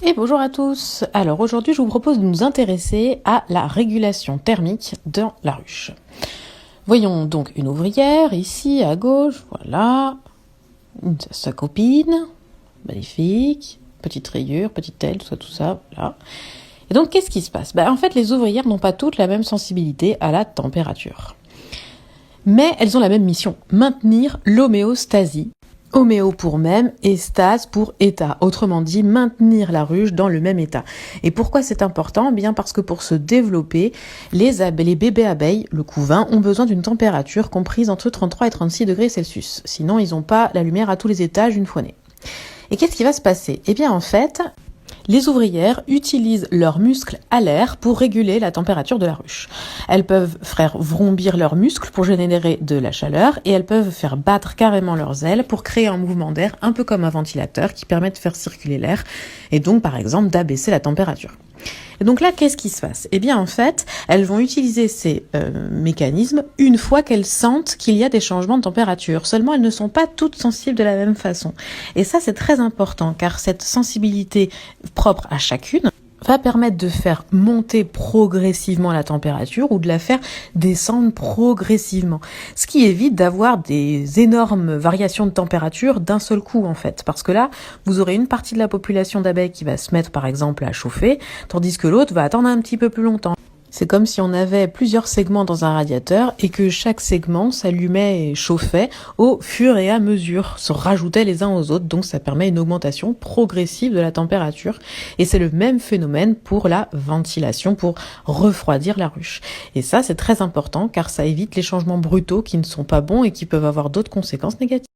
Et bonjour à tous. Alors aujourd'hui, je vous propose de nous intéresser à la régulation thermique dans la ruche. Voyons donc une ouvrière ici à gauche, voilà, sa copine, magnifique, petite rayure, petite aile, tout ça, voilà. Et donc qu'est-ce qui se passe ? En fait, les ouvrières n'ont pas toutes la même sensibilité à la température. Mais elles ont la même mission, maintenir l'homéostasie. Homéo pour même et stase pour état. Autrement dit, maintenir la ruche dans le même état. Et pourquoi c'est important ? Bien parce que pour se développer, les bébés abeilles, le couvain, ont besoin d'une température comprise entre 33 et 36 degrés Celsius. Sinon, ils n'ont pas la lumière à tous les étages une fois nés. Et qu'est-ce qui va se passer ? En fait, les ouvrières utilisent leurs muscles alaires pour réguler la température de la ruche. Elles peuvent faire vrombir leurs muscles pour générer de la chaleur et elles peuvent faire battre carrément leurs ailes pour créer un mouvement d'air un peu comme un ventilateur qui permet de faire circuler l'air et donc par exemple d'abaisser la température. Et donc là, qu'est-ce qui se passe ? En fait, elles vont utiliser ces mécanismes une fois qu'elles sentent qu'il y a des changements de température. Seulement, elles ne sont pas toutes sensibles de la même façon. Et ça, c'est très important, car cette sensibilité propre à chacune va permettre de faire monter progressivement la température ou de la faire descendre progressivement. Ce qui évite d'avoir des énormes variations de température d'un seul coup en fait. Parce que là, vous aurez une partie de la population d'abeilles qui va se mettre par exemple à chauffer, tandis que l'autre va attendre un petit peu plus longtemps. C'est comme si on avait plusieurs segments dans un radiateur et que chaque segment s'allumait et chauffait au fur et à mesure, se rajoutait les uns aux autres, donc ça permet une augmentation progressive de la température. Et c'est le même phénomène pour la ventilation, pour refroidir la ruche. Et ça, c'est très important car ça évite les changements brutaux qui ne sont pas bons et qui peuvent avoir d'autres conséquences négatives.